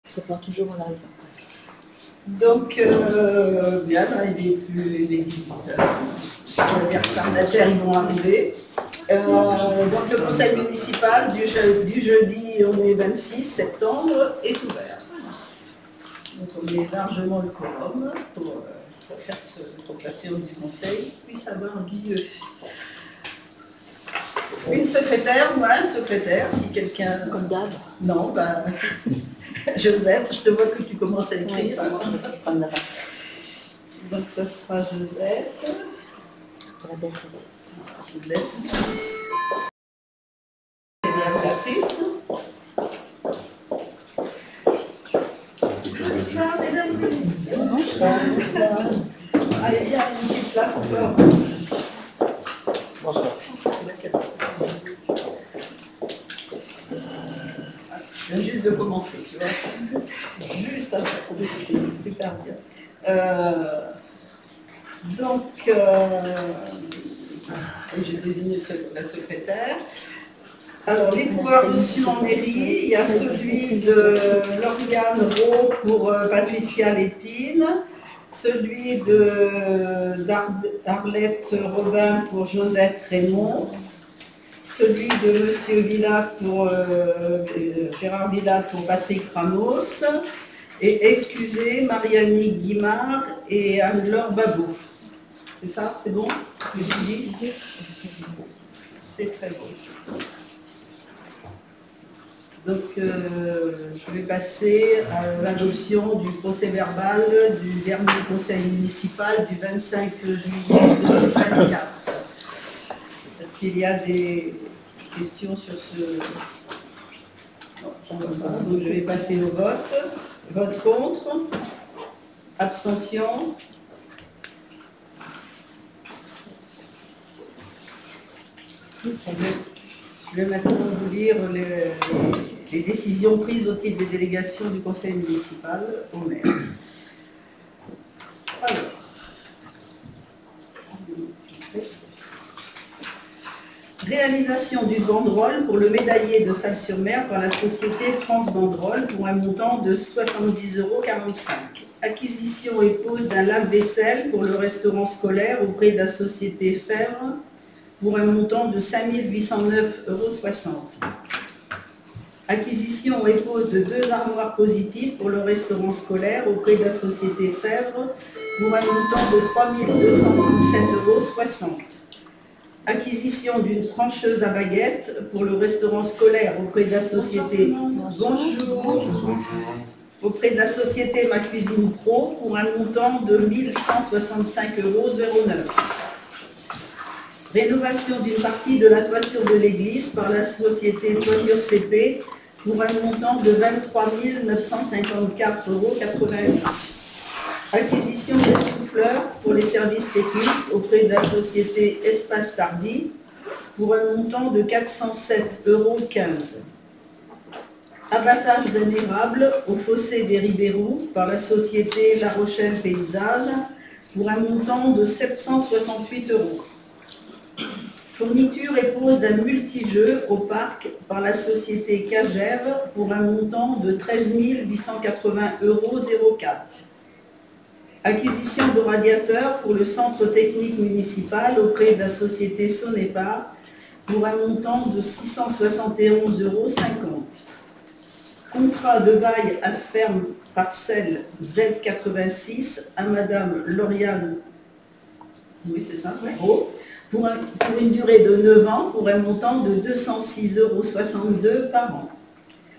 Ça part toujours en live. Donc, bien, il est 18h. Les retardataires, ils vont arriver. Donc, le conseil municipal du jeudi, on est 26 septembre, est ouvert. Donc, on est largement le quorum pour passer au du conseil, puisse avoir lieu. Une secrétaire ou un secrétaire, si quelqu'un... Comme d'hab. Non, ben... Josette, je te vois que tu commences à écrire. Je prends la main. Donc, ça sera Josette. Je la baisse aussi. Je vous laisse. Et bien, merci. Bonsoir, mesdames et messieurs. Bonsoir. Allez, bien, une petite place encore. Bonsoir. Je viens juste de commencer, tu vois. Juste après, super bien. Donc, j'ai désigné la secrétaire. Alors, les pouvoirs reçus en mairie, il y a celui de Lauriane Rowe pour Patricia Lépine, celui d'Arlette Robin pour Josette Raymond, celui de Monsieur Villa pour Gérard Villa pour Patrick Ramos, et excusez Marianne Guimard et Anne-Laure Babou. C'est ça? C'est bon? C'est très bon. Donc, je vais passer à l'adoption du procès-verbal du dernier conseil municipal du 25 juillet 2024. Est-ce qu'il y a des questions sur ce... Non, donc, je vais passer au vote. Vote contre. Abstention. Je vais maintenant vous lire les décisions prises au titre des délégations du conseil municipal au maire. Alors, réalisation du banderole pour le médaillé de Salles-sur-Mer par la société France Banderole pour un montant de 70,45 €. Acquisition et pose d'un lave-vaisselle pour le restaurant scolaire auprès de la société Fèvre pour un montant de 5 809,60 €. Acquisition et pose de 2 armoires positives pour le restaurant scolaire auprès de la société Fèvre pour un montant de 3 237,60 €. Acquisition d'une trancheuse à baguettes pour le restaurant scolaire auprès de la société auprès de la société Ma Cuisine Pro pour un montant de 1 165,09 €. Rénovation d'une partie de la toiture de l'église par la société Toiture CP pour un montant de 23 954,88 €. Acquisition des souffleurs pour les services techniques auprès de la société Espace Tardy pour un montant de 407,15 €. Abattage d'un érable au fossé des Ribérous par la société La Rochelle Paysage pour un montant de 768 €. Fourniture et pose d'un multijeu au parc par la société Cagève pour un montant de 13 880,04 €. Acquisition de radiateurs pour le centre technique municipal auprès de la société Sonepa pour un montant de 671,50 €. Contrat de bail à ferme parcelle Z86 à Madame Lauriane, oui c'est ça, pour une durée de 9 ans pour un montant de 206,62 € par an.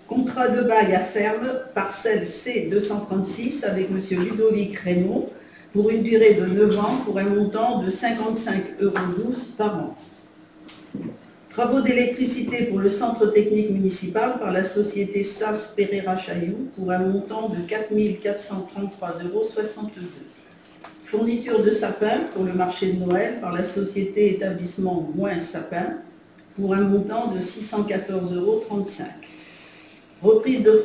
Contrat de bail à ferme, parcelle C236 avec M. Ludovic Raymond pour une durée de 9 ans pour un montant de 55,12 € par an. Travaux d'électricité pour le centre technique municipal par la société SAS Pereira Chailloux pour un montant de 4 433,62 €. Fourniture de sapins pour le marché de Noël par la société établissement Moins Sapin pour un montant de 614,35 €. Reprise de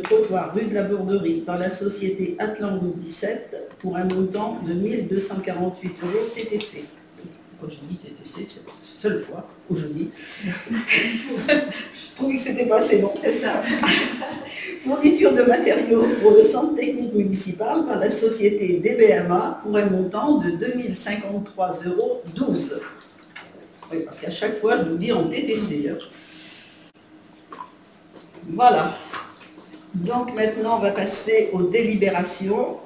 trottoir rue de la Borderie par la société Atlan 17 pour un montant de 1 248 € TTC. Quand je dis TTC, c'est la seule fois où je dis. Je trouvais que c'était pas assez long. C'est ça. Fourniture de matériaux pour le centre technique municipal par la société DBMA pour un montant de 2053,12 €. Oui, parce qu'à chaque fois, je vous dis en TTC. Voilà. Donc maintenant, on va passer aux délibérations.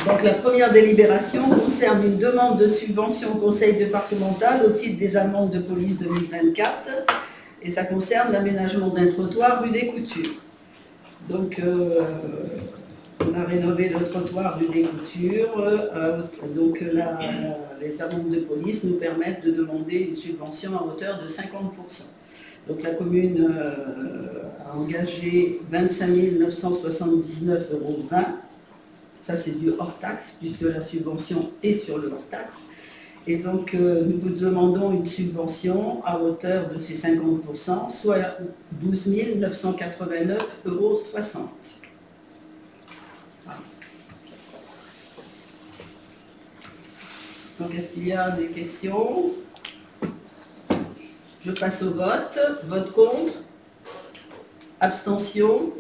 Donc la première délibération concerne une demande de subvention au conseil départemental au titre des amendes de police 2024 et ça concerne l'aménagement d'un trottoir rue des Coutures. Donc on a rénové le trottoir rue des Coutures, donc les amendes de police nous permettent de demander une subvention à hauteur de 50%. Donc la commune a engagé 25 979,20 €. Ça, c'est du hors-taxe, puisque la subvention est sur le hors-taxe. Et donc, nous vous demandons une subvention à hauteur de ces 50%, soit 12 989,60 €. Voilà. Donc, est-ce qu'il y a des questions? Je passe au vote. Vote contre? Abstention?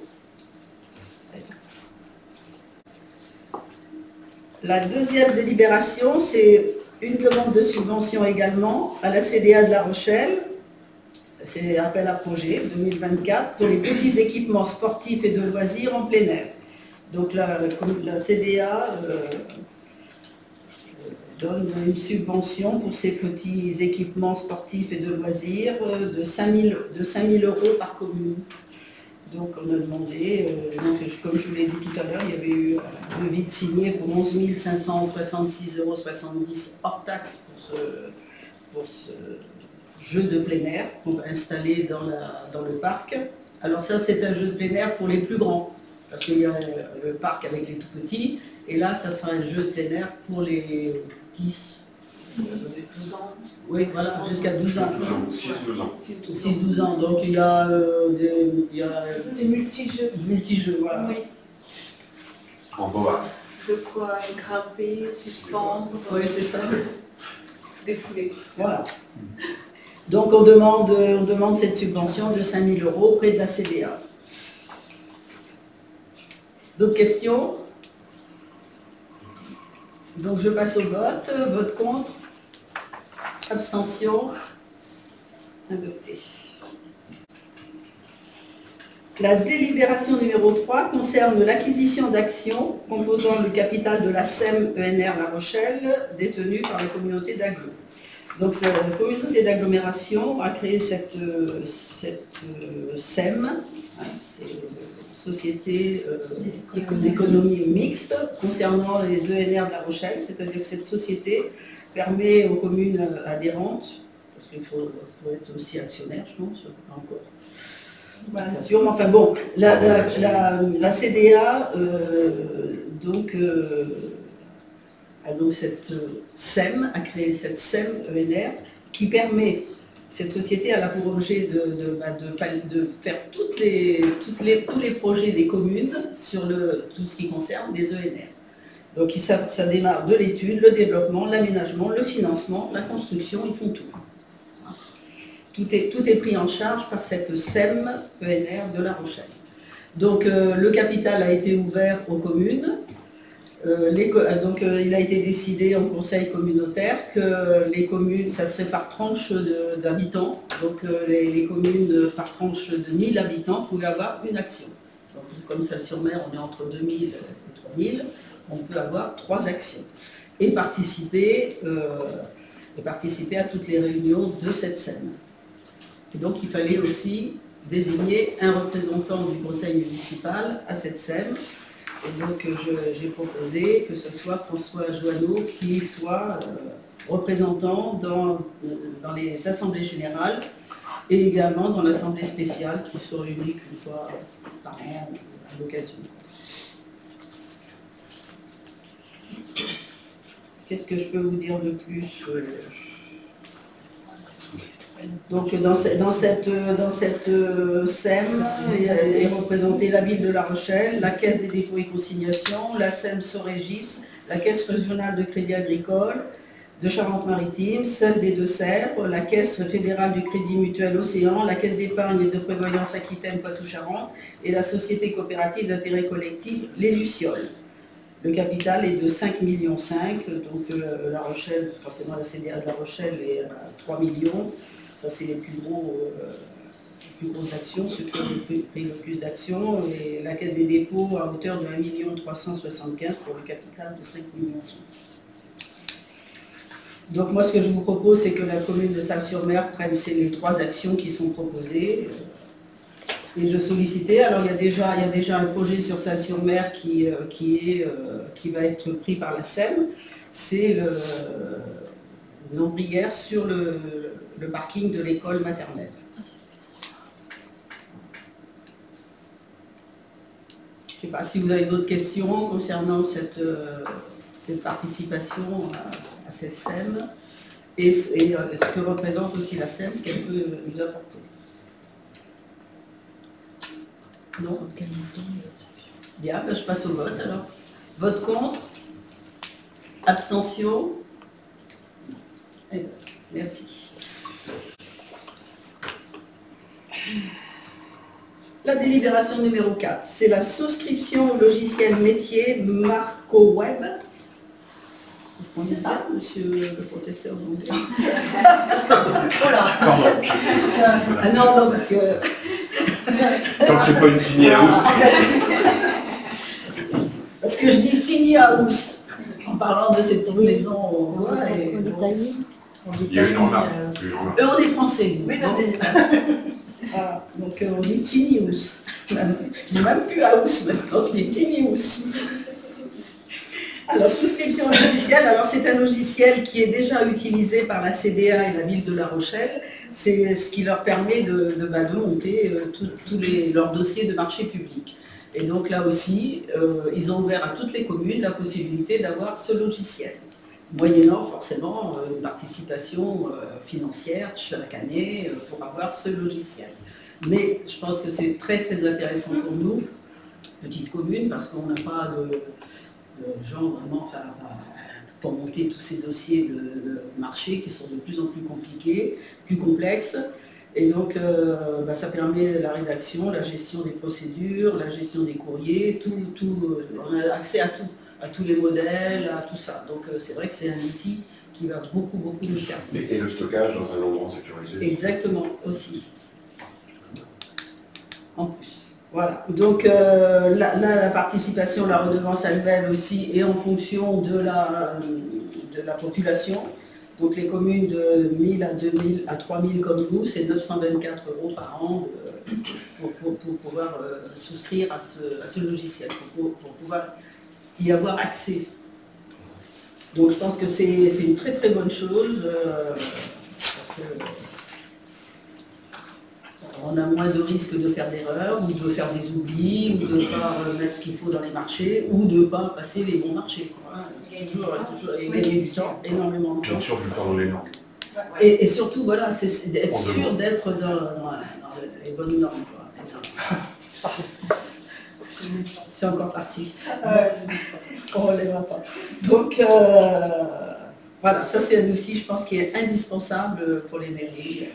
La deuxième délibération, c'est une demande de subvention également à la CDA de La Rochelle. C'est appel à projet 2024 pour les petits équipements sportifs et de loisirs en plein air. Donc la CDA donne une subvention pour ces petits équipements sportifs et de loisirs de 5 000 € par commune. Donc on a demandé, comme je vous l'ai dit tout à l'heure, il y avait eu un devis signé pour 11 566,70 € hors taxe pour ce jeu de plein air qu'on va installer dans le parc. Alors ça, c'est un jeu de plein air pour les plus grands, parce qu'il y a le parc avec les tout petits, et là, ça sera un jeu de plein air pour les 10, 12 ans. oui, voilà, jusqu'à 12 ans. 6-12 ans. 6-12 ans, donc il y a C'est multi-jeux. multi-jeux, voilà. Oui. En boa. De quoi grimper, suspendre, Oui, c'est ça. se défouler. Voilà. Donc on demande cette subvention de 5 000 € auprès de la CDA. D'autres questions? Donc je passe au vote. Vote contre? Abstention? Adopté. La délibération numéro 3 concerne l'acquisition d'actions composant le capital de la SEM ENR La Rochelle détenue par la communauté d'agglo. Donc la communauté d'agglomération a créé cette SEM, hein, c'est Société d'économie mixte concernant les ENR de La Rochelle, c'est-à-dire que cette société permet aux communes adhérentes, parce qu'il faut être aussi actionnaire, je pense, pas encore. Bien sûr, mais enfin bon, la CDA a donc cette SEM, a créé cette SEM ENR qui permet, cette société a pour objet de faire tous les projets des communes sur tout ce qui concerne les ENR. Donc ça démarre de l'étude, le développement, l'aménagement, le financement, la construction, ils font tout. Tout est pris en charge par cette SEM ENR de La Rochelle. Donc le capital a été ouvert aux communes. Il a été décidé en conseil communautaire que les communes, ça serait par tranche d'habitants. Donc les communes par tranche de 1000 habitants pouvaient avoir une action. Donc, comme Celles-sur-Mer, on est entre 2000 et 3000, on peut avoir 3 actions. Et participer à toutes les réunions de cette SEM. Et donc il fallait aussi désigner un représentant du conseil municipal à cette SEM. Et donc j'ai proposé que ce soit François Joanneau qui soit représentant dans les assemblées générales et également dans l'assemblée spéciale qui se réunit une fois par an à l'occasion. Qu'est-ce que je peux vous dire de plus? Donc dans cette SEM est représentée la ville de La Rochelle, la Caisse des dépôts et consignations, la SEM Sorégis, la Caisse régionale de crédit agricole, de Charente-Maritime, celle des Deux-Sèvres, la Caisse fédérale du Crédit Mutuel Océan, la Caisse d'épargne et de prévoyance Aquitaine Poitou-Charentes et la Société coopérative d'intérêt collectif Les Lucioles. Le capital est de 5,5 millions, donc La Rochelle, forcément la CDA de La Rochelle est à 3 millions. Ça, c'est les plus grosses actions, ceux qui ont pris le plus d'actions. Et la Caisse des dépôts à hauteur de 1,375 million pour le capital de 5,5 millions. Donc moi, ce que je vous propose, c'est que la commune de Salles-sur-Mer prenne les 3 actions qui sont proposées et de solliciter. Alors il y a déjà un projet sur Salles-sur-Mer qui va être pris par la SEM. C'est une ombrière sur le parking de l'école maternelle. Je ne sais pas si vous avez d'autres questions concernant cette participation à cette SEM et ce que représente aussi la SEM, ce qu'elle peut nous apporter. Non? Bien, ben je passe au vote alors. Vote contre? Abstention? Eh bien, merci. La délibération numéro 4, c'est la souscription au logiciel métier MarcoWeb. C'est ça, monsieur le professeur d'anglais. Pardon. Ah non, parce que... Tant que c'est pas une tiny house. Parce que je dis tiny house, en parlant de cette maison. Il y a une en a. On est français, nous. Oui, non, mais... Voilà. Donc on dit tiny house. Je n'ai même plus house maintenant, je dis tiny house. Alors, souscription au logiciel, alors c'est un logiciel qui est déjà utilisé par la CDA et la ville de La Rochelle. C'est ce qui leur permet de monter tous leurs dossiers de marché public. Et donc là aussi, ils ont ouvert à toutes les communes la possibilité d'avoir ce logiciel, moyennant forcément une participation financière chaque année pour avoir ce logiciel. Mais je pense que c'est très très intéressant pour nous, petite commune, parce qu'on n'a pas de gens vraiment pour monter tous ces dossiers de marché qui sont de plus en plus compliqués, plus complexes. Et donc ça permet la rédaction, la gestion des procédures, la gestion des courriers, on a accès à tous les modèles, à tout ça. Donc c'est vrai que c'est un outil qui va beaucoup nous servir. Et le stockage dans un endroit sécurisé. Exactement, aussi. En plus. Voilà, donc la participation, la redevance annuelle aussi est en fonction de la population. Donc les communes de 1000 à 2000 à 3000 comme nous, c'est 924 € par an pour pouvoir souscrire à ce logiciel, pour pouvoir y avoir accès. Donc je pense que c'est une très très bonne chose. On a moins de risques de faire d'erreurs, ou de faire des oublis, ou de ne pas mettre ce qu'il faut dans les marchés, ou de ne pas passer les bons marchés. C'est toujours gagner du temps, énormément de temps. Bien sûr, je vais faire dans les normes. Et surtout, voilà, c'est d'être sûr d'être dans les bonnes normes. C'est encore parti. On ne relèvera pas. Donc, voilà, ça c'est un outil, je pense, qui est indispensable pour les mairies.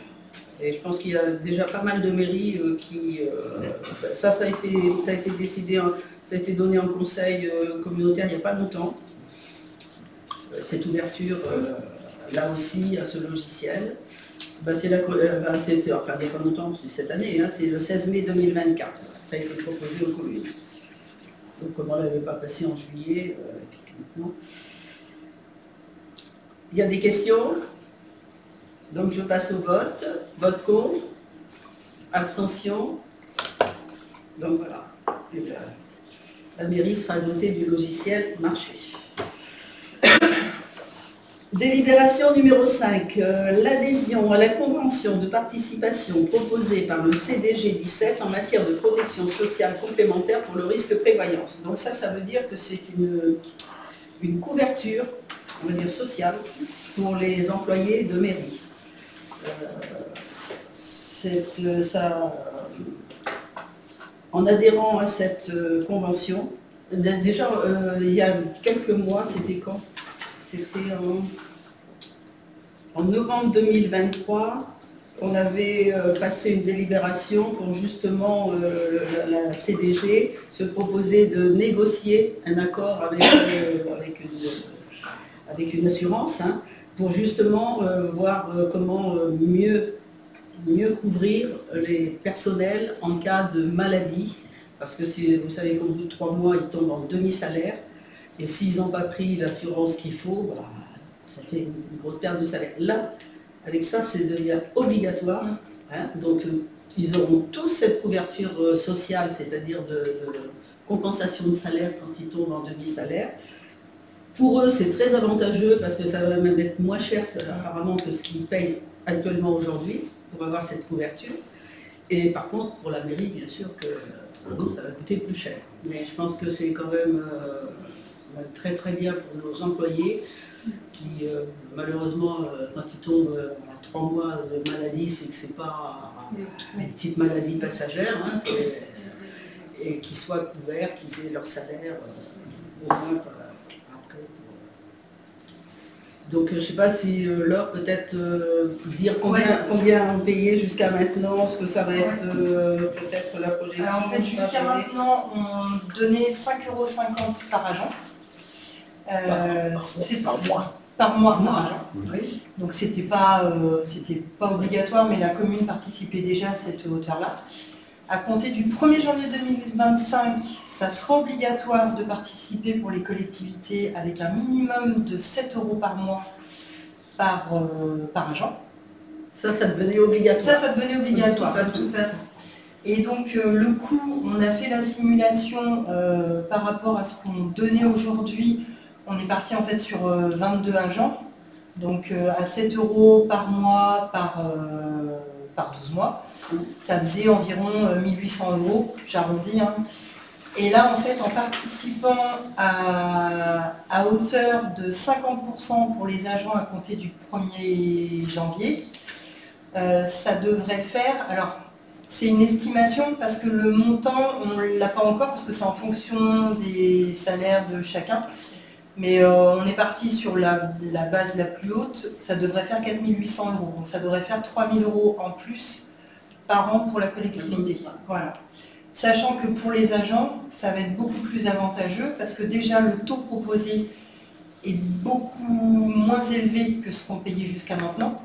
Et je pense qu'il y a déjà pas mal de mairies qui... ça a été décidé, ça a été donné en conseil communautaire il n'y a pas longtemps. Cette ouverture, là aussi, à ce logiciel. C'était, enfin, il n'y a pas longtemps, c'est cette année, hein, c'est le 16 mai 2024. Ça a été proposé aux communes. Donc comme on ne l'avait pas passé en juillet, maintenant. Il y a des questions? Donc je passe au vote. Vote contre? Abstention? Donc voilà. La mairie sera dotée du logiciel marché. Délibération numéro 5. L'adhésion à la convention de participation proposée par le CDG 17 en matière de protection sociale complémentaire pour le risque prévoyance. Donc ça veut dire que c'est une couverture, on va dire sociale, pour les employés de mairie. En adhérant à cette convention, déjà il y a quelques mois, c'était quand? C'était En novembre 2023, on avait passé une délibération pour justement la CDG se proposer de négocier un accord avec une assurance, hein, pour justement voir comment mieux couvrir les personnels en cas de maladie. Parce que vous savez qu'au bout de 3 mois, ils tombent en demi-salaire. Et s'ils n'ont pas pris l'assurance qu'il faut, bah, ça fait une grosse perte de salaire. Là, avec ça, c'est devient obligatoire. Hein, donc, ils auront tous cette couverture sociale, c'est-à-dire de compensation de salaire quand ils tombent en demi-salaire. Pour eux, c'est très avantageux parce que ça va même être moins cher apparemment que ce qu'ils payent actuellement aujourd'hui pour avoir cette couverture. Et par contre, pour la mairie, bien sûr que pour nous, ça va coûter plus cher. Mais je pense que c'est quand même très très bien pour nos employés qui, malheureusement, quand ils tombent à 3 mois de maladie, c'est que ce n'est pas une petite maladie passagère, hein, et qu'ils soient couverts, qu'ils aient leur salaire au moins après. Donc je ne sais pas si Laure peut-être dire combien on payait jusqu'à maintenant, ce que ça va être peut-être la projection. Alors en fait jusqu'à maintenant on donnait 5,50 € par agent. C'est par mois. Par mois, par agent. Oui. Donc c'était pas obligatoire, mais la commune participait déjà à cette hauteur-là. À compter du 1er janvier 2025, ça sera obligatoire de participer pour les collectivités avec un minimum de 7 € par mois par agent. Ça devenait obligatoire. Ça devenait obligatoire de toute façon. Et donc le coût, on a fait la simulation par rapport à ce qu'on donnait aujourd'hui. On est parti en fait sur 22 agents, donc à 7 € par mois par 12 mois. Ça faisait environ 1 800 €, j'arrondis. Hein. Et là, en fait, en participant à hauteur de 50% pour les agents à compter du 1er janvier, ça devrait faire... Alors, c'est une estimation parce que le montant, on ne l'a pas encore parce que c'est en fonction des salaires de chacun. Mais on est parti sur la base la plus haute, ça devrait faire 4 800 €. Donc ça devrait faire 3 000 € en plus par an pour la collectivité. Voilà. Sachant que pour les agents, ça va être beaucoup plus avantageux parce que déjà le taux proposé est beaucoup moins élevé que ce qu'on payait jusqu'à maintenant.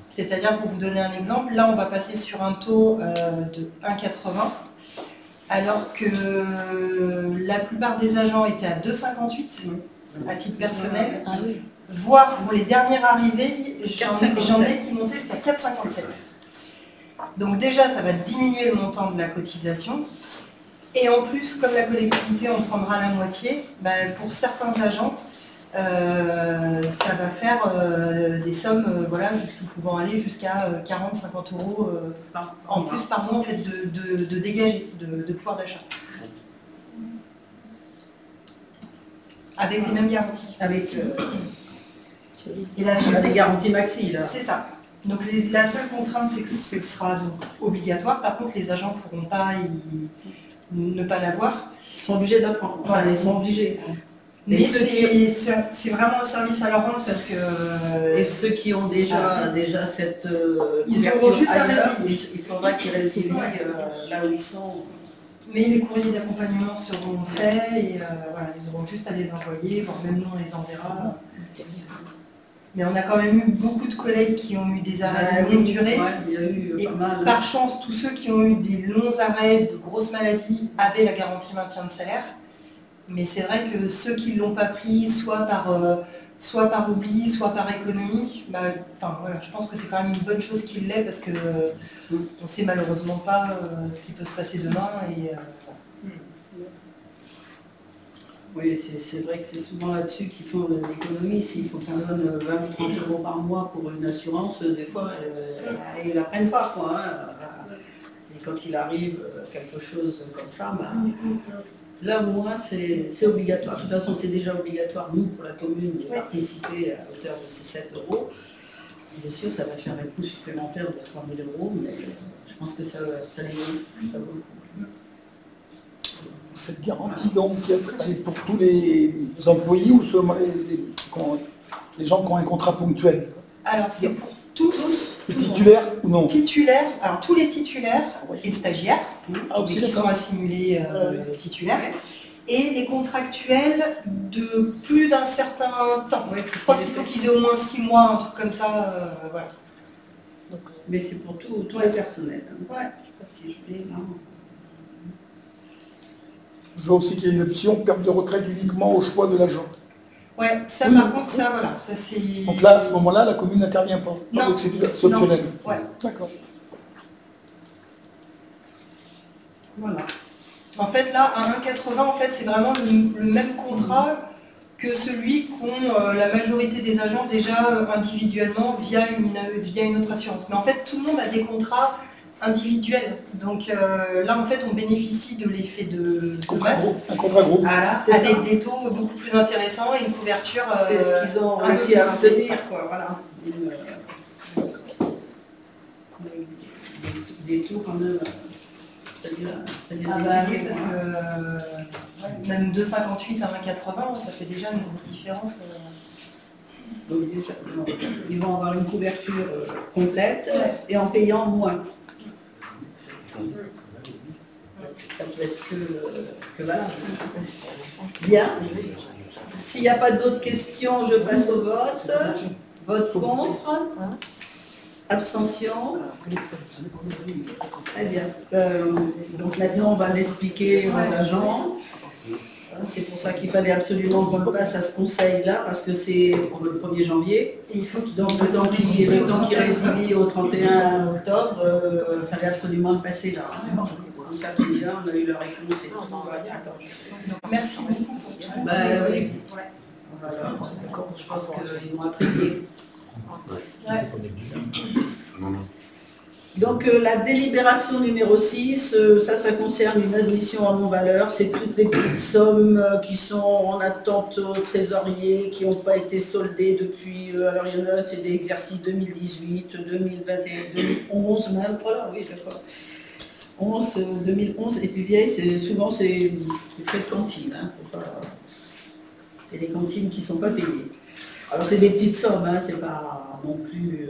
C'est-à-dire, pour vous donner un exemple, là on va passer sur un taux de 1,80 €, alors que la plupart des agents étaient à 2,58 € à titre personnel, voire pour les dernières arrivées, j'en ai qui montaient jusqu'à 4,57 €. Donc déjà, ça va diminuer le montant de la cotisation. Et en plus, comme la collectivité, on prendra la moitié, pour certains agents, ça va faire des sommes pouvant aller jusqu'à 40-50 € en plus par mois en fait, de dégager, de pouvoir d'achat. Avec les mêmes garanties. Avec et là, on a des garanties maxi, là. C'est ça. Donc la seule contrainte, c'est que ce sera donc obligatoire. Par contre, les agents ne pourront pas ne pas l'avoir. Ils sont obligés d'apprendre. Enfin, ils sont obligés. Mais c'est vraiment un service à leur rendre parce que... Et ceux qui ont déjà cette... ils auront juste à résilier. Il faudra qu'ils résilient là où ils sont. Mais les courriers d'accompagnement seront faits et ils auront juste à les envoyer, voire même nous on les enverra. Mais on a quand même eu beaucoup de collègues qui ont eu des arrêts de longue durée. Il y a eu et pas mal. Par chance, tous ceux qui ont eu des longs arrêts de grosses maladies avaient la garantie maintien de salaire. Mais c'est vrai que ceux qui ne l'ont pas pris, soit par oubli, soit par économie, je pense que c'est quand même une bonne chose qu'il l'ait parce qu'on ne sait malheureusement pas ce qui peut se passer demain. Oui, c'est vrai que c'est souvent là-dessus qu'ils font l'économie. S'il faut qu'on donne 20 ou 30 € par mois pour une assurance, des fois, ils ne la prennent pas. Quoi, hein. Et quand il arrive quelque chose comme ça, là, au moins, c'est obligatoire. De toute façon, c'est déjà obligatoire, nous, pour la commune, de participer à hauteur de ces 7 €. Bien sûr, ça va faire un coût supplémentaire de 3 000 €, mais je pense que ça vaut le coup. Cette garantie, donc, c'est pour tous les employés ou seulement les gens qui ont un contrat ponctuel? Alors c'est pour tous Les titulaires ou non? titulaires, alors tous les titulaires et stagiaires, Ah, aussi, qui sont assimilés titulaires, et les contractuels de plus d'un certain temps. Je crois qu'il faut qu'ils aient au moins 6 mois, un truc comme ça, voilà. Mais c'est pour tous les personnels. Ouais. Je sais pas si je l'ai là. Je vois aussi qu'il y a une option perte de retraite uniquement au choix de l'agent. Ouais, ça par contre, ça voilà, ça c'est... Donc là, à ce moment-là, la commune n'intervient pas. Non. Donc c'est optionnel. Ouais. D'accord. Voilà. En fait là, à 1,80, en fait, c'est vraiment le même contrat que celui qu'ont la majorité des agents déjà individuellement via une autre assurance. Mais en fait, tout le monde a des contrats individuels. Donc là, en fait, on bénéficie de l'effet de masse. Un contrat groupe. Voilà, C'est avec ça. des taux beaucoup plus intéressants et une couverture. C'est ce qu'ils ont un réussi peu à plus obtenir, quoi. Voilà. Des taux quand même. Ah bah oui, parce que même 2,58 à 1,80, ça fait déjà une grosse différence. Donc déjà, ils vont avoir une couverture complète et en payant moins. Ça peut être que valable. Bien. S'il n'y a pas d'autres questions, je passe au vote. Vote contre. Abstention. Très bien. Donc maintenant, on va l'expliquer aux agents. C'est pour ça qu'il fallait absolument qu'on le passe à ce conseil-là, parce que c'est pour le 1er janvier. Et il faut Donc le temps qui résilie au 31 octobre, il fallait absolument le passer là. Donc ça tombe bien, on a eu la réponse et tout. Attends, merci beaucoup pour tout. Bah oui. Voilà. Je pense qu'ils vont apprécier. Non, non. Donc la délibération numéro 6, ça concerne une admission à non-valeur. C'est toutes les petites sommes qui sont en attente au trésorier, qui n'ont pas été soldées depuis... alors il y en a, c'est des exercices 2018, 2021, 2011 même. Voilà, oui, d'accord. 2011, et puis vieille, souvent c'est les frais de cantine. Hein, c'est les cantines qui ne sont pas payées. Alors c'est des petites sommes, hein, c'est pas non plus...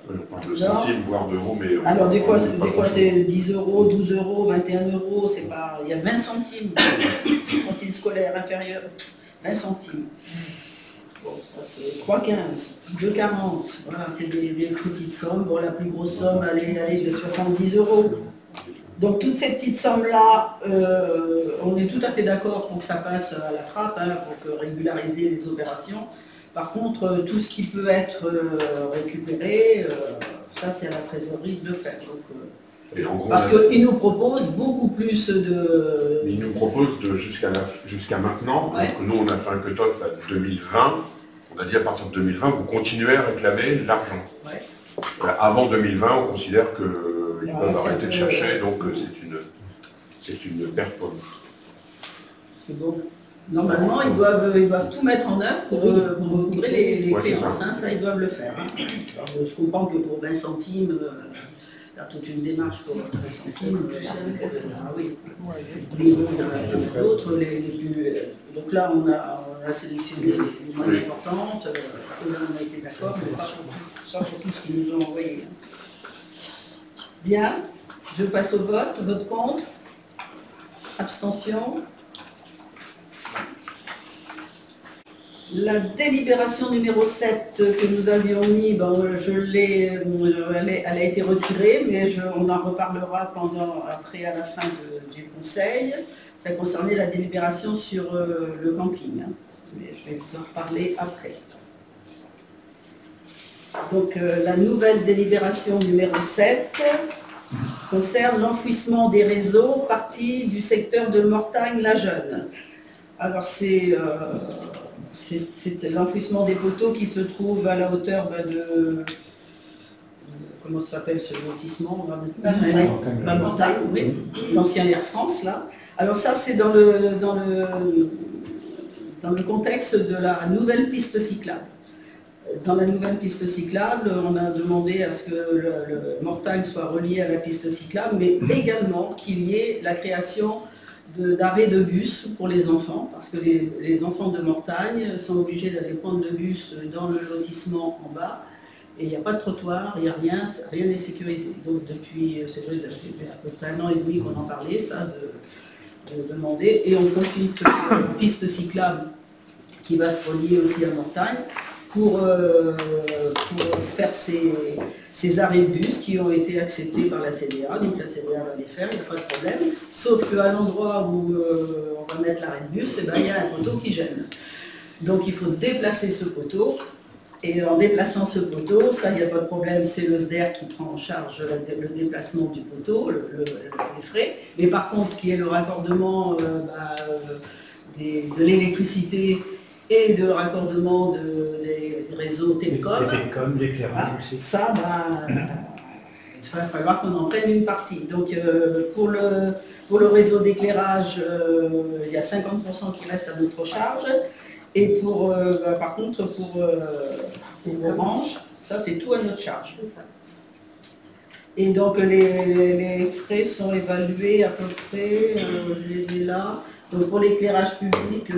On parle de centimes, voire d'euros, mais... Alors des fois c'est 10 euros, 12 euros, 21 euros, c'est pas... Il y a 20 centimes, cantine scolaire inférieure, 20 centimes. Bon, ça c'est 3,15, 2,40, voilà, c'est des petites sommes. Bon, la plus grosse somme, elle est de 70 euros. Donc toutes ces petites sommes-là, on est tout à fait d'accord pour que ça passe à la trappe, hein, pour régulariser les opérations. Par contre, tout ce qui peut être récupéré, ça c'est à la trésorerie de le faire. Donc, Et en gros, parce qu'ils nous proposent beaucoup plus de... ils nous proposent jusqu'à maintenant, Ouais. donc nous on a fait un cut-off à 2020, on a dit à partir de 2020, vous continuez à réclamer l'argent. Ouais. Avant 2020, on considère qu'ils Ah, peuvent c'est arrêter un de peu- chercher, donc c'est une perte pour nous. Parce que bon, normalement, ils doivent tout mettre en œuvre pour couvrir les Ouais, c'est créances, ça. hein, ça ils doivent le faire. Hein. Alors, je comprends que pour 20 centimes, faire toute une démarche pour 20 centimes, ah oui. Mais bon, il y en a d'autres, les plus... Donc là, on a sélectionné les moins importantes, là on a été d'accord, mais pas pour tout ce qu'ils nous ont envoyé. Bien, je passe au vote. Vote contre. Abstention. La délibération numéro 7 que nous avions mis, elle a été retirée, mais on en reparlera après à la fin du conseil. Ça concernait la délibération sur le camping. Hein. Mais je vais vous en reparler après. Donc la nouvelle délibération numéro 7 concerne l'enfouissement des réseaux partis du secteur de Mortagne-la-Jeune. Alors c'est l'enfouissement des poteaux qui se trouve à la hauteur de... Comment ça s'appelle ce lotissement? La Montagne, oui. L'ancien Air France, là. Alors ça, c'est dans le contexte de la nouvelle piste cyclable. Dans la nouvelle piste cyclable, on a demandé à ce que le Mortagne soit relié à la piste cyclable, mais également qu'il y ait la création d'arrêts de bus pour les enfants, parce que les enfants de Mortagne sont obligés d'aller prendre le bus dans le lotissement en bas, et il n'y a pas de trottoir, il n'y a rien, rien n'est sécurisé. Donc depuis, c'est vrai, depuis à peu près 1 an et demi qu'on en parlait, ça, de demander, et on profite de une piste cyclable qui va se relier aussi à Mortagne pour faire ces arrêts de bus qui ont été acceptés par la CDA, donc la CDA va les faire, il n'y a pas de problème, sauf qu'à l'endroit où on va mettre l'arrêt de bus, eh ben, il y a un poteau qui gêne. Donc il faut déplacer ce poteau, et en déplaçant ce poteau, ça, il n'y a pas de problème, c'est le SDER qui prend en charge le déplacement du poteau, les frais. Mais par contre, ce qui est le raccordement de l'électricité et de raccordement des réseaux télécoms, les télécoms, l'éclairage aussi. ça, il va falloir qu'on en prenne une partie. Donc pour le réseau d'éclairage, il y a 50% qui reste à notre charge. Et par contre, pour Orange, ça c'est tout à notre charge. Et donc les frais sont évalués à peu près, je les ai là. Donc pour l'éclairage public,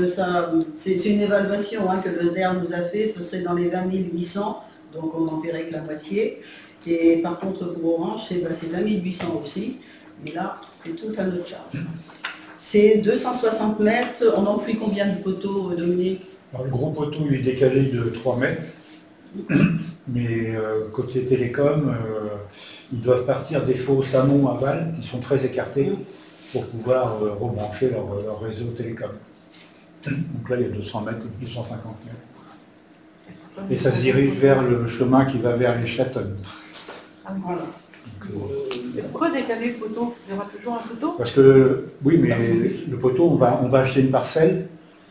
c'est une évaluation que le SDER nous a fait, ce serait dans les 20 800, donc on n'en paierait que la moitié. Et par contre pour Orange, c'est 20 800 aussi, mais là c'est tout à notre charge. C'est 260 mètres, on enfouit combien de poteaux, Dominique? Alors, le gros poteau il est décalé de 3 mètres, mais côté télécom, ils doivent partir des fosses amont-aval qui sont très écartés pour pouvoir rebrancher leur réseau télécom. Donc là il y a 200 mètres, 250 mètres. Et ça se dirige vers le chemin qui va vers les Châtonnes. Voilà. Mais pourquoi décaler le poteau? Il y aura toujours un poteau? Parce que, oui, mais le poteau, on va acheter une parcelle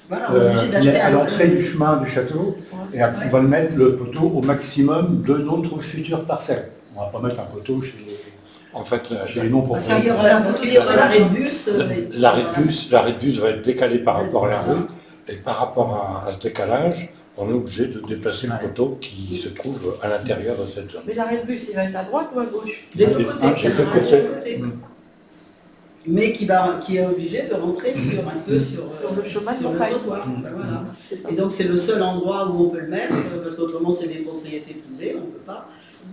Voilà, on est obligé qui est d'acheter à l'entrée du chemin du château, et après, on va le mettre, le poteau, au maximum de notre future parcelle. On ne va pas mettre un poteau chez les non-propriétaires. Parce qu'il y aura l'arrêt de bus. L'arrêt de bus va être décalé par rapport à la rue, et par rapport à ce décalage, on est obligé de déplacer le poteau qui se trouve à l'intérieur de cette zone. Mais l'arrêt de bus, il va être à droite ou à gauche? Des deux côtés, Des deux côtés. Mais qui est obligé de rentrer sur le chemin de sur le montagne. trottoir. Ben voilà. C'est ça. Et donc c'est le seul endroit où on peut le mettre, parce qu'autrement c'est des propriétés privées, on ne peut pas.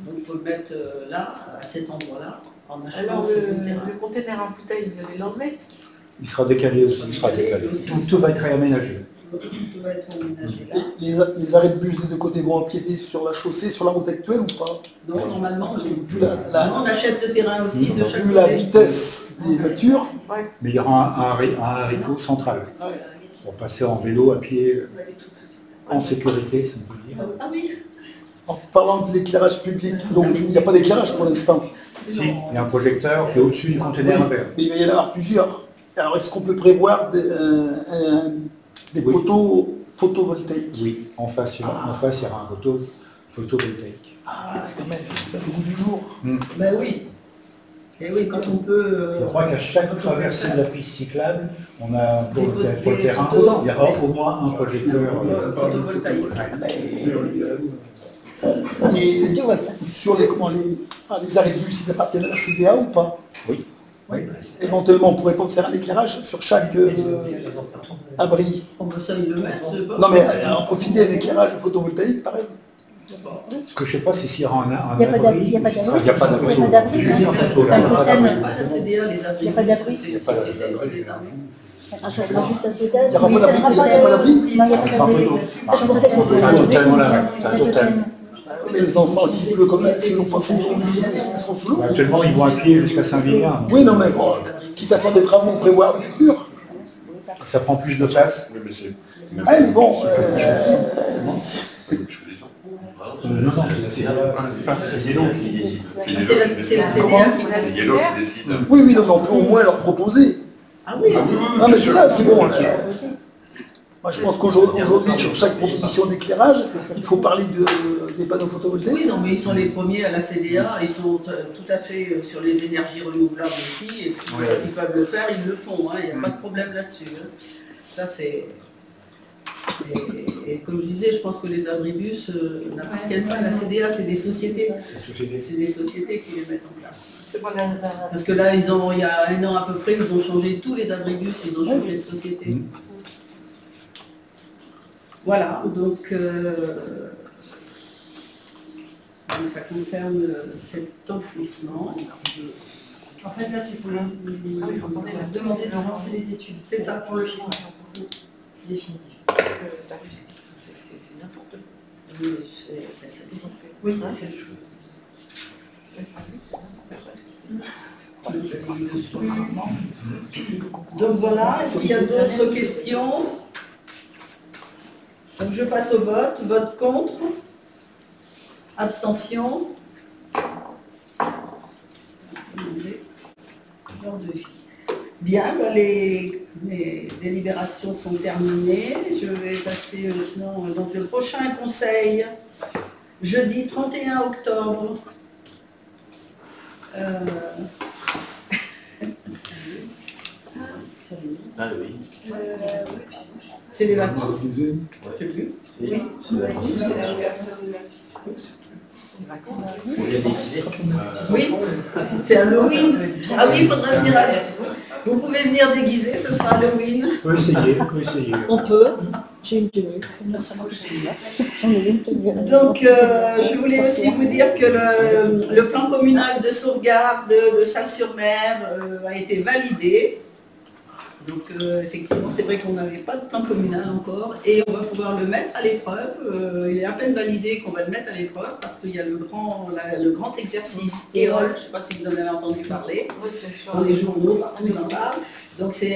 Donc il faut le mettre là, à cet endroit-là, en achetant Alors ce terrain. le conteneur en bouteille, vous allez l'enlever? Il sera décalé aussi. Il sera décalé. Tout va être réaménagé. Tout va être aménagé là. Les arrêts de bus des deux côtés vont empiéter sur la chaussée, sur la route actuelle ou pas? Non, normalement, Vu la- on achète le terrain aussi de chaque Vu la côté. vitesse des voitures, Mais il y aura un haricot central. Pour passer en vélo, à pied, en sécurité, ça on peut le dire. Ah oui. en parlant de l'éclairage public, donc il n'y a pas d'éclairage pour l'instant. Si, il y a un projecteur qui est au-dessus du conteneur à verre. Mais il va y en avoir plusieurs. Alors est-ce qu'on peut prévoir des poteaux photovoltaïques? Oui, en face, il y aura un poteau photovoltaïque. Ah, quand même, c'est au bout du jour. Ben oui. Et oui, quand on peut. Je crois qu'à chaque traversée de la piste cyclable, on a pour le Des terrain, photos. il y aura au moins un projecteur. Photovoltaïque. Et sur les arrêts de bus, ils appartiennent à la CDA ou pas? Oui. Oui. Éventuellement, on pourrait pas faire un éclairage sur chaque abri. On peut ça, ils le mettent. c'est pas- Non mais en profiter d'un éclairage photovoltaïque, pareil. Ce que je ne sais pas, c'est s'il y aura un Il n'y a pas abri. d'abri. Il n'y a pas ou ce sera d'abri. juste un Il n'y a pas d'abri. Juste un C'est photo, un là. totem. Pas la CDA, les abris. Il y a pas d'abri. C'est une société qui les a. Ah, ça sera juste un totem. Il n'y aura Mais pas ça d'abri. sera Il n'y aura pas d'abri. Non, il n'y a Ça pas sera un d'abri. poteau. Je pensais que c'était C'est un totem, là. C'est un totem. Mais les enfants, s'il pleut comme ça, s'ils n'ont pas ces jours, ils seront sous l'eau. Actuellement, ils vont à pied jusqu'à Saint-Vivien. Oui, non mais bon, quitte à faire des travaux, on prévoit le futur. Ça prend plus de place. Oui, mais c'est. Ouais, mais bon, Non, c'est Yellow qui décide. C'est C'est la CDA qui reste. C'est Yellow qui décide. oui, non, mais on peut au moins leur proposer. Ah oui. Non mais c'est ça, c'est bon. Moi je pense qu'aujourd'hui, sur chaque proposition d'éclairage, il faut parler des panneaux photovoltaïques. Oui, non, mais ils sont les premiers à la CDA, ils sont tout à fait sur les énergies renouvelables aussi, et puis ils peuvent le faire, ils le font, hein, il n'y a pas de problème là-dessus. Hein. Ça c'est... Et comme je disais, je pense que les abribus n'appartiennent pas à la CDA, c'est des sociétés. C'est des sociétés qui les mettent en place. C'est pas Parce que là, il y a 1 an à peu près, ils ont changé tous les abribus, ils ont changé de société. Voilà, donc Donc, ça concerne cet enfouissement. En fait, là, c'est pour leur demander de lancer les études. C'est ça. Pour le schéma définitif. Oui, c'est celle-ci. Oui, c'est le choix. Donc voilà, est-ce qu'il y a d'autres questions? Donc je passe au vote. Vote contre? Abstention? Bien, ben les délibérations sont terminées. Je vais passer maintenant donc le prochain conseil, jeudi 31 octobre. Ah oui. C'est les vacances? Je sais plus. Oui. On vient déguiser. Oui, c'est Halloween. Ah oui, il faudra venir. Vous pouvez venir déguiser, ce sera Halloween. On peut essayer, on peut essayer. On peut. J'ai une tenue. J'en ai une tenue. Donc, je voulais aussi vous dire que le plan communal de sauvegarde de Salles-sur-Mer a été validé. Donc, effectivement, c'est vrai qu'on n'avait pas de plan communal encore et on va pouvoir le mettre à l'épreuve. Il est à peine validé qu'on va le mettre à l'épreuve parce qu'il y a le grand exercice EOL, je ne sais pas si vous en avez entendu parler, dans les journaux, partout ils en parlent. Donc, il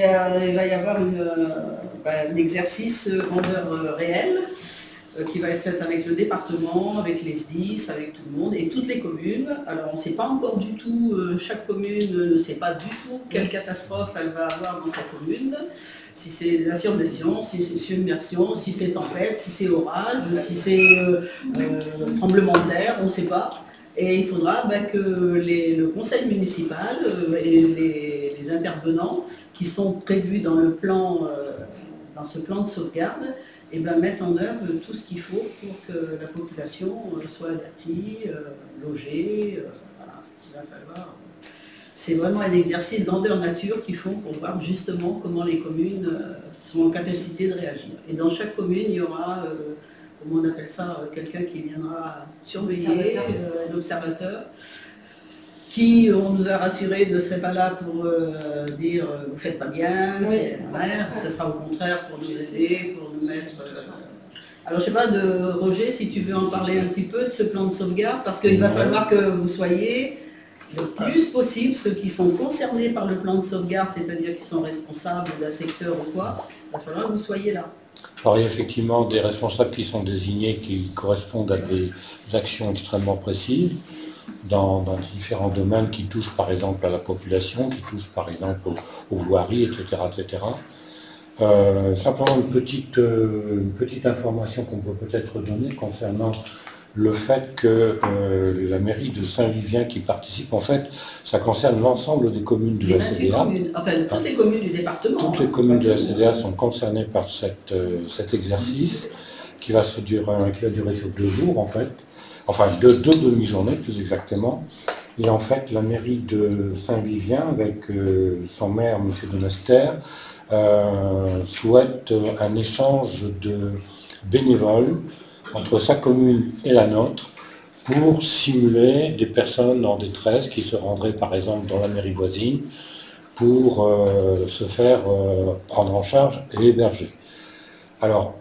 va y avoir un exercice grandeur réelle qui va être fait avec le département, avec les SDIS, avec tout le monde et toutes les communes. Alors on ne sait pas encore du tout, chaque commune ne sait pas du tout quelle catastrophe elle va avoir dans sa commune, si c'est la submersion, si c'est submersion, si c'est tempête, si c'est orage, si c'est tremblement de terre, on ne sait pas. Et il faudra que le conseil municipal et les intervenants qui sont prévus dans le plan, dans ce plan de sauvegarde, et mettre en œuvre tout ce qu'il faut pour que la population soit avertie, logée. Voilà. C'est vraiment un exercice grandeur nature qu'ils font pour voir justement comment les communes sont en capacité de réagir. Et dans chaque commune, il y aura, comment on appelle ça, quelqu'un qui viendra surveiller, un observateur, qui, on nous a rassuré, ne serait pas là pour dire vous faites pas bien, ce sera au contraire pour nous aider, pour nous mettre... Alors je sais pas, Roger, si tu veux en parler un petit peu de ce plan de sauvegarde, parce qu'il va falloir que vous soyez le plus possible, ceux qui sont concernés par le plan de sauvegarde, c'est-à-dire qui sont responsables d'un secteur ou quoi, il va falloir que vous soyez là. Alors il y a effectivement des responsables qui sont désignés qui correspondent à des actions extrêmement précises. Dans différents domaines qui touchent par exemple à la population, qui touchent par exemple aux voiries, etc. etc. Simplement une petite information qu'on peut peut-être donner concernant le fait que la mairie de Saint-Vivien qui participe, en fait, ça concerne l'ensemble des communes de la CDA. Enfin, toutes les communes du département. Toutes les communes de la CDA sont concernées par cet exercice qui va durer sur 2 jours en fait. Enfin, 2 demi-journées plus exactement. Et en fait, la mairie de Saint-Vivien, avec son maire, M. Demester, souhaite un échange de bénévoles entre sa commune et la nôtre pour simuler des personnes en détresse qui se rendraient par exemple dans la mairie voisine pour se faire prendre en charge et héberger. Alors,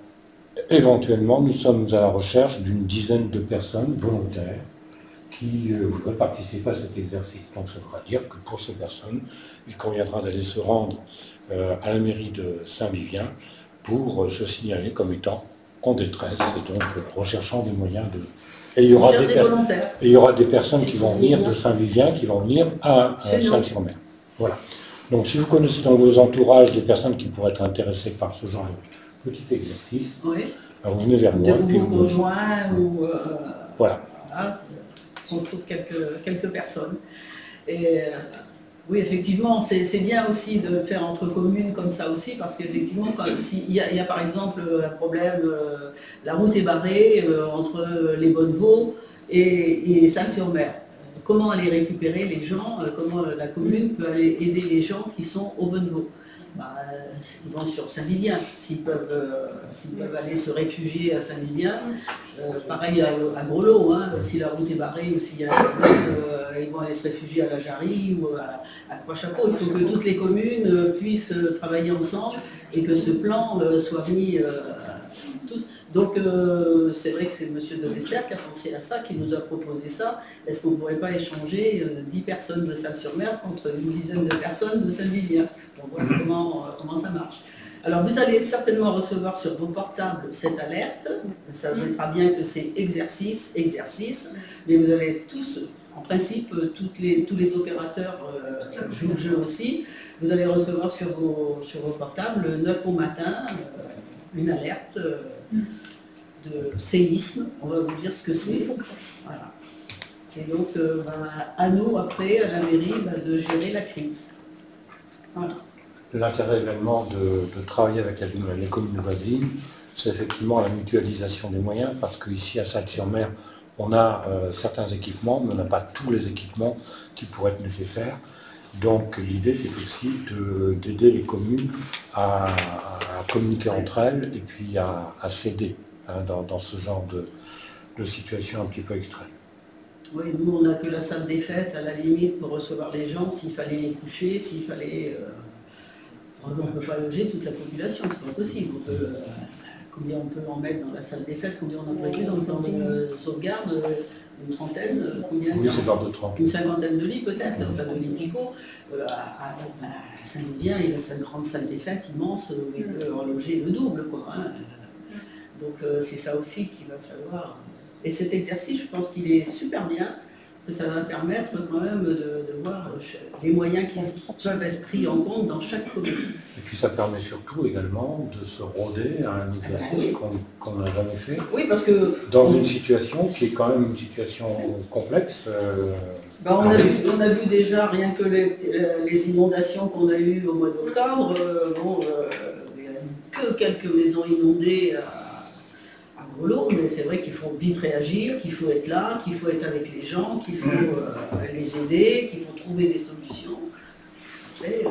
éventuellement, nous sommes à la recherche d'une dizaine de personnes volontaires qui voudraient participer à cet exercice. Donc ça voudra dire que pour ces personnes, il conviendra d'aller se rendre à la mairie de Saint-Vivien pour se signaler comme étant en détresse et donc recherchant des moyens de... Et il y aura des personnes qui vont venir de Saint-Vivien, qui vont venir à Salles-sur-Mer. Voilà. Donc si vous connaissez dans vos entourages des personnes qui pourraient être intéressées par ce genre de petit exercice, vous venez vers moi. De vos conjoints ou... voilà. On trouve quelques personnes. Et oui, effectivement, c'est bien aussi de faire entre communes comme ça aussi, parce qu'effectivement, s'il y a par exemple un problème, la route est barrée entre les Bonnevaux et Salles-sur-Mer. Comment aller récupérer les gens, comment la commune peut aller aider les gens qui sont au Bonnevaux. ils vont sur Saint-Vivien. S'ils peuvent aller se réfugier à Saint-Vivien, pareil à Grelot, hein, si la route est barrée ou s'il y a ils vont aller se réfugier à la Jarry ou à Croix-Chapeau. Il faut que toutes les communes puissent travailler ensemble et que ce plan soit mis tous. Donc c'est vrai que c'est M. De Vester qui a pensé à ça, qui nous a proposé ça. Est-ce qu'on ne pourrait pas échanger 10 personnes de Salles-sur-Mer contre une dizaine de personnes de Saint-Vivien? On voit comment ça marche. Alors vous allez certainement recevoir sur vos portables cette alerte. Ça vous mettra bien que c'est exercice, mais vous allez tous, en principe, tous les opérateurs jouent le jeu aussi. Vous allez recevoir sur vos portables le 9 au matin une alerte de séisme, on va vous dire ce que c'est. Voilà. Et donc, à nous, après, à la mairie, de gérer la crise. Voilà. L'intérêt également de travailler avec les communes voisines, c'est effectivement la mutualisation des moyens, parce qu'ici, à Salles-sur-Mer, on a certains équipements, mais on n'a pas tous les équipements qui pourraient être nécessaires. Donc l'idée, c'est aussi d'aider les communes à communiquer entre elles et puis à s'aider dans ce genre de situation un petit peu extrême. Oui, nous, on n'a que la salle des fêtes, à la limite, pour recevoir les gens, s'il fallait les coucher, s'il fallait... on ne peut pas loger toute la population, c'est pas possible. Combien on peut en mettre dans la salle des fêtes, combien on en prévu dans le plan de sauvegarde, une trentaine, combien? Oui, c'est l'ordre de 30. Une cinquantaine de lits peut-être, enfin de lits médicaux. À Saint-Vivien, il y a cette grande salle des fêtes immense où il peut en loger le double, quoi. Hein. Donc c'est ça aussi qu'il va falloir. Et cet exercice, je pense qu'il est super bien, parce que ça va permettre quand même de voir les moyens qui peuvent être pris en compte dans chaque commune. Et puis ça permet surtout également de se rôder à un exercice qu'on n'a jamais fait. Oui, parce que... Dans une situation qui est quand même une situation complexe. On a vu déjà, rien que les inondations qu'on a eues au mois d'octobre, il n'y a que quelques maisons inondées à Grelot, mais c'est vrai qu'il faut vite réagir, qu'il faut être là, qu'il faut être avec les gens, qu'il faut les aider, qu'il faut trouver des solutions. Après,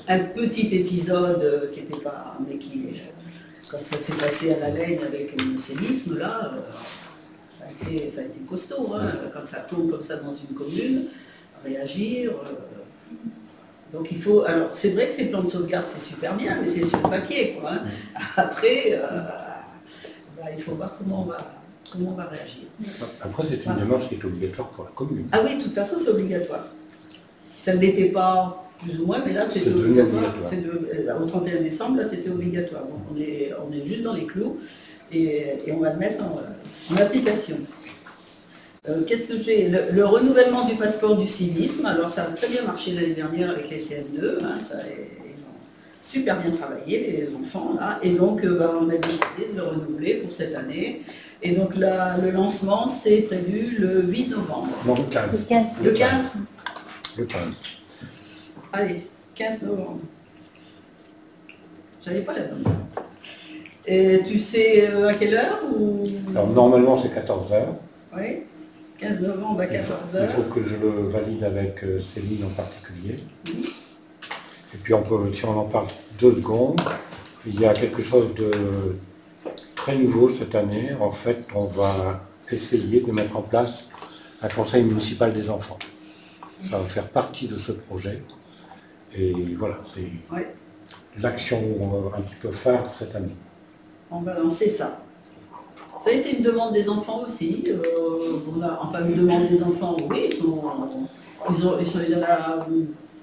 un petit épisode qui n'était pas... mais qui, quand ça s'est passé à la Laigne avec le séisme, là, ça a été costaud. Hein, quand ça tombe comme ça dans une commune, réagir... Donc il faut... Alors c'est vrai que ces plans de sauvegarde, c'est super bien, mais c'est sur le papier, quoi. Hein. Après... il faut voir comment on va réagir. Après, c'est une démarche qui est obligatoire pour la commune. Ah oui, de toute façon, c'est obligatoire. Ça ne l'était pas plus ou moins, mais là, c'était obligatoire. Au 31 décembre, là, c'était obligatoire. Donc, on est juste dans les clous et on va le mettre en application. Qu'est-ce que j'ai? Le renouvellement du passeport du civisme. Alors, ça a très bien marché l'année dernière avec les CM2. Hein, ils ont super bien travaillé, les enfants, là, et donc on a décidé de le renouveler pour cette année. Et donc le lancement, c'est prévu le 8 novembre. Non, le 15. Le 15. Le 15. Allez, 15 novembre. J'avais pas la bonne. Et tu sais à quelle heure ou... Alors normalement c'est 14h. Oui, 15 novembre à 14h. Il faut que je le valide avec Céline en particulier. Oui. Et puis si on en parle 2 secondes, il y a quelque chose de très nouveau cette année. En fait, on va essayer de mettre en place un conseil municipal des enfants. Ça va faire partie de ce projet. Et voilà, c'est l'action un petit peu phare cette année. On va lancer ça. Ça a été une demande des enfants aussi. Enfin, une demande des enfants, oui, il y en a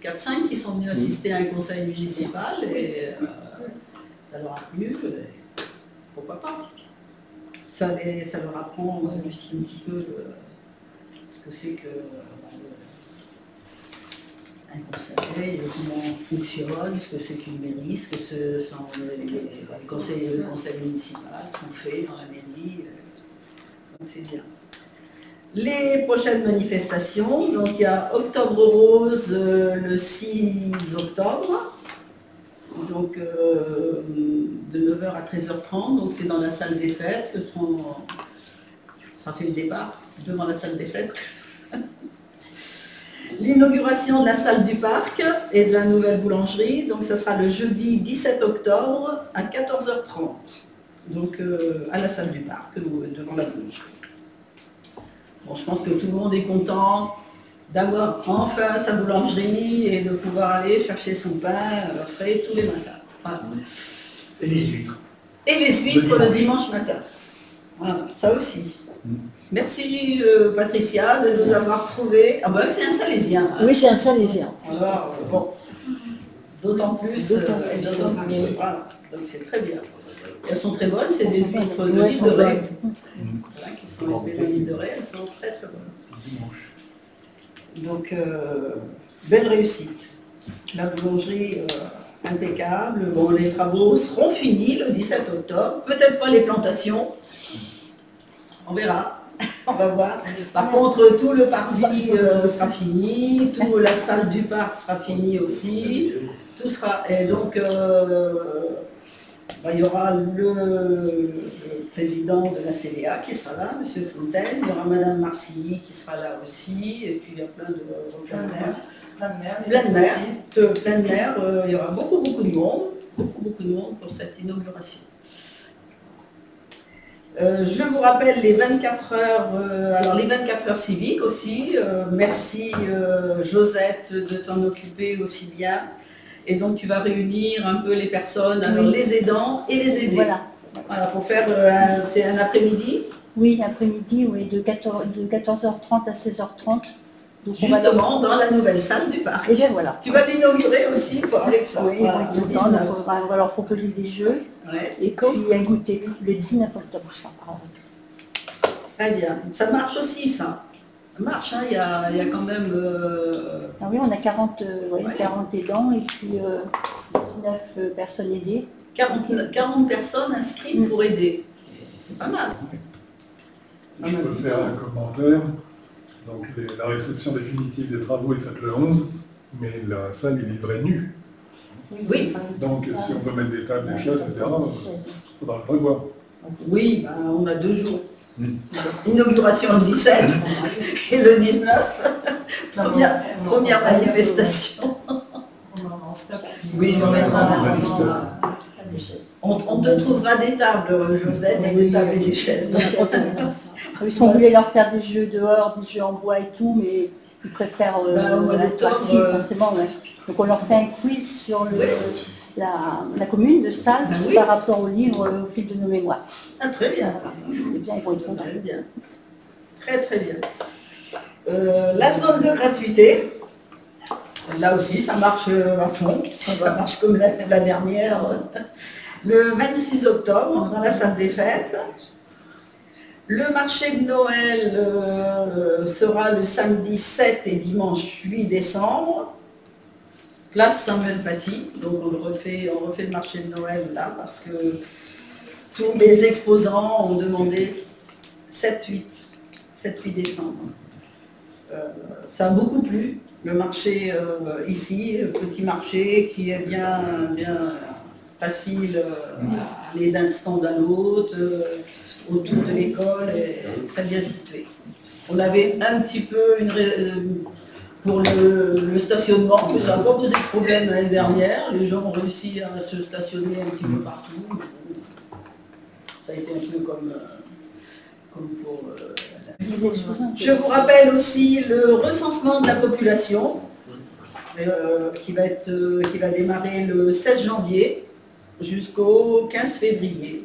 4-5 qui sont venus assister à un conseil municipal et ça leur a plu. Pourquoi pas? Ça leur apprend un petit peu ce que c'est que un conseil, comment fonctionne, ce que c'est qu'une mairie, ce que sont le conseil municipal, ce qu'on fait dans la mairie. Donc c'est bien. Les prochaines manifestations, donc il y a Octobre Rose le 6 octobre, donc de 9h à 13h30, donc c'est dans la salle des fêtes que sera fait le départ, devant la salle des fêtes. l'inauguration de la salle du parc et de la nouvelle boulangerie. Donc, ça sera le jeudi 17 octobre à 14h30. Donc, à la salle du parc, devant la boulangerie. Bon, je pense que tout le monde est content d'avoir enfin sa boulangerie et de pouvoir aller chercher son pain frais tous les matins. Voilà. Et les huîtres. Et les huîtres le dimanche matin. Voilà, ça aussi. Merci Patricia de nous avoir trouvé. Ah ben c'est un Salésien. Hein. Oui, c'est un Salésien. Alors, bon, d'autant plus. Voilà, donc c'est très bien. Elles sont très bonnes, c'est des huîtres de l'île de Ré. Voilà, qui sont élevées de l'île de Ré, elles sont très très bonnes. Donc, belle réussite. La boulangerie impeccable. Bon, les travaux seront finis le 17 octobre. Peut-être pas les plantations. On verra. On va voir. Par contre, tout le parvis sera fini. Toute la salle du parc sera finie aussi. Tout sera... Et donc, il y aura le président de la CDA qui sera là, M. Fontaine. Il y aura Mme Marcilly qui sera là aussi. Et puis, il y a plein de plein de maires. Il y aura beaucoup de monde. Beaucoup de monde pour cette inauguration. Je vous rappelle les 24 heures, alors les 24 heures civiques aussi. Merci Josette de t'en occuper aussi bien. Et donc tu vas réunir un peu les personnes, alors les aidants et les aidés. Voilà pour faire, c'est un après-midi. Oui, après-midi, oui, de 14h30 à 16h30. Donc justement dans la nouvelle salle du parc. Et bien voilà. Tu vas l'inaugurer aussi avec ça. Oui, voilà, on va leur proposer des jeux et puis un goûter le 19 octobre. Très bien. Ça marche aussi ça. Ça marche, hein. Il y a quand même... Ah oui, on a 40 aidants et puis 19 personnes aidées. 40 personnes inscrites pour aider. C'est pas mal. Si je peux faire un commentaire. Donc la réception définitive des travaux est faite le 11, mais la salle est livrée nue. Oui. Donc si on veut mettre des tables, des chaises, etc., il faudra le prévoir. Oui, on a 2 jours. Inauguration le 17 et le 19, première manifestation. Oui, on mettra on te trouvera des tables, Josette, et des tables et des chaises. Ils ont voulu leur faire des jeux dehors, des jeux en bois et tout, mais ils préfèrent forcément. Ouais. Donc on leur fait un quiz sur la commune de Salles par rapport au livre Au fil de nos mémoires. Ah, très bien. C'est bien, ils vont être contents. Très bien. Très très bien. La zone de gratuité, là aussi ça marche à fond, ça marche comme la dernière. Le 26 octobre, dans la salle des fêtes. Le marché de Noël sera le samedi 7 et dimanche 8 décembre. Place Samuel Paty. Donc on refait le marché de Noël là parce que tous les exposants ont demandé 7-8 décembre. Ça a beaucoup plu. Le marché ici, le petit marché qui est bien facile à aller d'un stand à l'autre, autour de l'école, est très bien situé. On avait un petit peu pour le stationnement, mais ça n'a pas posé de problème l'année dernière. Les gens ont réussi à se stationner un petit peu partout. Ça a été un peu comme pour... Je vous rappelle aussi le recensement de la population qui va démarrer le 16 janvier jusqu'au 15 février,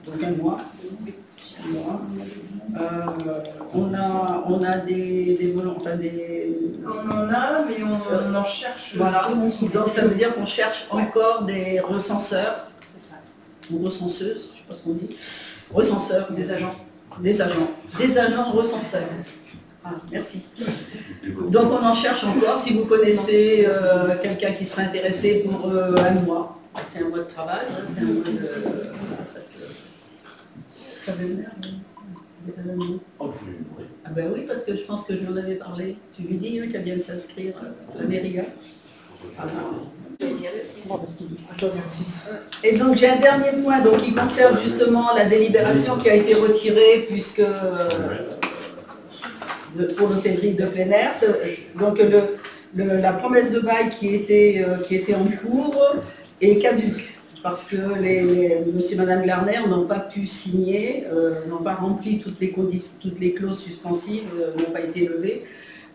donc un mois. On a des volontaires, on en a, mais on en cherche. Voilà. Donc ça veut dire qu'on cherche encore des recenseurs ou recenseuses, je ne sais pas ce qu'on dit, recenseurs, des agents recenseurs. Ah, merci. Donc on en cherche encore. Si vous connaissez quelqu'un qui serait intéressé pour un mois, c'est un mois de travail, hein, c'est un mois de... Ah ben oui, parce que je pense que je lui en avais parlé. Tu lui dis qu'elle vient de s'inscrire à la mairie. Et donc j'ai un dernier point qui concerne justement la délibération qui a été retirée puisque pour l'hôtellerie de plein air. Donc la promesse de bail qui était en cours est caduque parce que monsieur et madame Glarner n'ont pas pu signer, n'ont pas rempli toutes les clauses suspensives, n'ont pas été levées,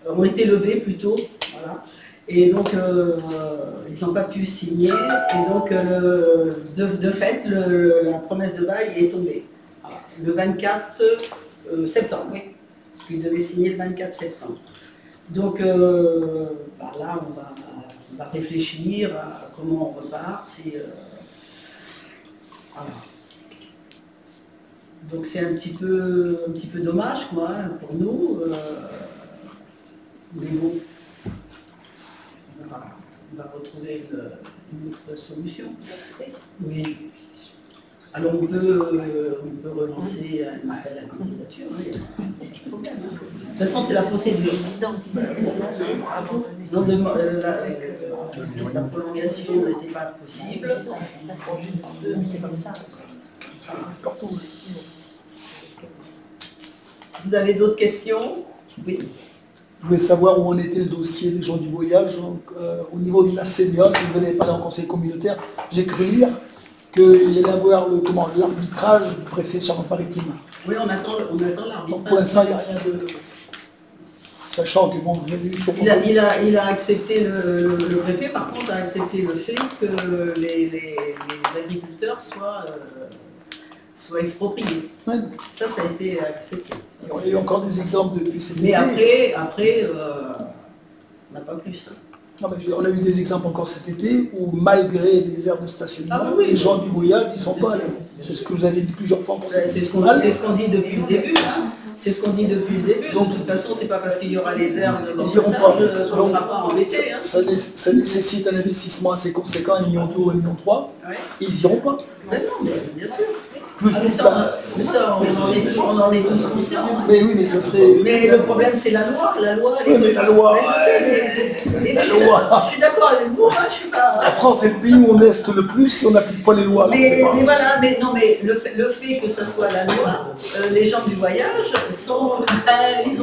ont été levées plutôt, voilà. Et donc ils n'ont pas pu signer et donc de fait la promesse de bail est tombée. Voilà. Le 24 septembre, oui, parce qu'ils devaient signer le 24 septembre. Donc là, on va réfléchir à comment on repart. Voilà. Donc c'est un petit peu dommage, quoi, pour nous. Mais bon, on va retrouver une autre solution. Oui. Alors on peut relancer un appel à candidature. Oui. De toute façon, c'est la procédure. La prolongation n'était pas possible. Vous avez d'autres questions? Oui. Je voulais savoir où en était le dossier des gens du voyage. Donc, au niveau de la CNA, si vous venez parler en conseil communautaire, j'ai cru lire qu'il allait avoir l'arbitrage du préfet de Charente-Maritime. Oui, on attend l'arbitrage. Pour l'instant, il n'y a rien de... Sachant que, bon, je l'ai vu sur... Il a accepté, le préfet, par contre, a accepté le fait que les agriculteurs soient expropriés. Ouais. Ça a été accepté. Il y a eu encore des exemples depuis cette Mais été. après on n'a pas plus. Hein. Non, mais on a eu des exemples encore cet été où, malgré les aires de stationnement, oui, les gens du voyage n'y sont pas allés. C'est ce que vous avez dit plusieurs fois. C'est ce qu'on dit depuis le début. Hein. C'est ce qu'on dit depuis le début. Donc, de toute façon, c'est pas parce qu'il y aura les aires de qu'on ne sera pas embêtés. Hein. Ça nécessite un investissement assez conséquent, 1,2 million, 1,3 million. Ouais. Ils n'y iront pas. Mais non, mais bien sûr. Plus mais ça, on en est tous conscients. Hein. Mais oui, mais ça serait... Mais le problème, c'est la loi. La loi, oui, mais la loi... Je suis d'accord avec vous. Hein, je suis pas... La France est le pays où on est le plus et on n'applique pas les lois. Mais voilà, mais le fait que ça soit la loi, les gens du voyage ils ont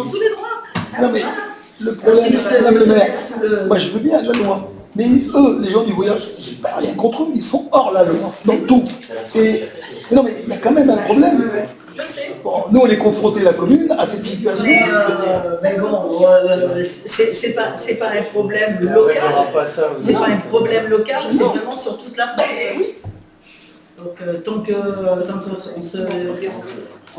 tous les droits. Non mais le problème, moi je veux bien la loi. Mais eux, les gens du voyage, j'ai pas rien contre eux, ils sont hors la loi, dans tout. Non mais il y a quand même un problème. Je sais. Bon, nous on est confrontés, la commune, à cette situation. Mais bon, c'est pas un problème local. C'est pas un problème local, c'est vraiment sur toute la France. Donc tant qu'on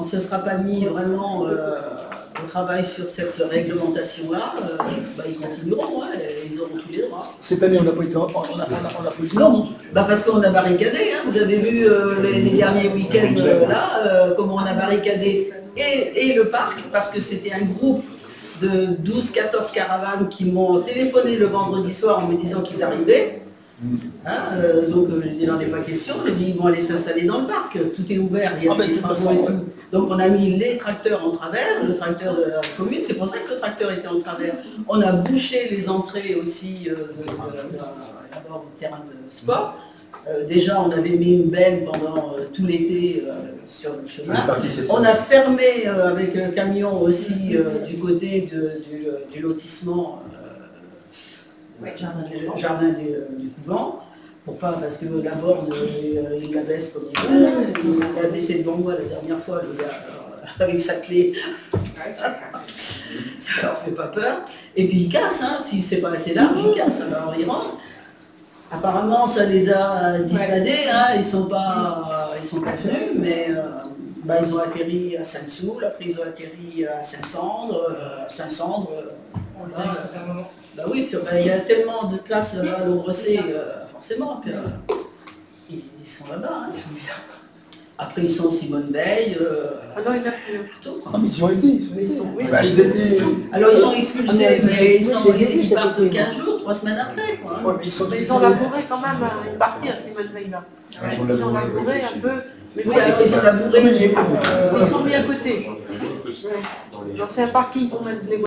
ne se sera pas mis vraiment au travail sur cette réglementation-là, ils continueront, hein, ils auront tous les droits. Cette année, on n'a pas été non, parce qu'on a barricadé, hein. Vous avez vu les derniers week-ends comment on a barricadé et le parc, parce que c'était un groupe de 12-14 caravanes qui m'ont téléphoné le vendredi soir en me disant qu'ils arrivaient. Hein, donc je dis non, il n'est pas question, je dis ils vont aller s'installer dans le parc, tout est ouvert, il y a des travaux et tout. Donc on a mis les tracteurs en travers, le tracteur de la commune, c'est pour ça que le tracteur était en travers. On a bouché les entrées aussi d'abord du terrain de sport. Déjà on avait mis une benne pendant tout l'été sur le chemin. On a fermé avec un camion aussi du côté du lotissement. Jardin du couvent, parce que la borne, il la baisse comme il veut. Il a baissé devant moi la dernière fois, le gars, avec sa clé. Ça leur fait pas peur. Et puis ils cassent, hein, si c'est pas assez large, ils cassent, alors ils rentrent. Apparemment, ça les a dissuadés, hein, ils sont pas venus, mais ils ont atterri à Sainte-Soule, après ils ont atterri à Saint-Cendre, bah oui, il y a tellement de places à l'Aubrecé, forcément, ils sont là-bas. Hein, après, ils sont au Simone Veil. non, il y en a plus plutôt. Ah, mais ils ont été. Alors, ils sont expulsés, mais ils partent 15 jours, 3 semaines après. Quoi, hein. Ouais, mais ils ont labouré quand même une partie à Simone Veil là. Ils ont labouré un peu. Mais oui, alors, ils ont labouré. Ils sont mis à côté. C'est un parking pour mettre les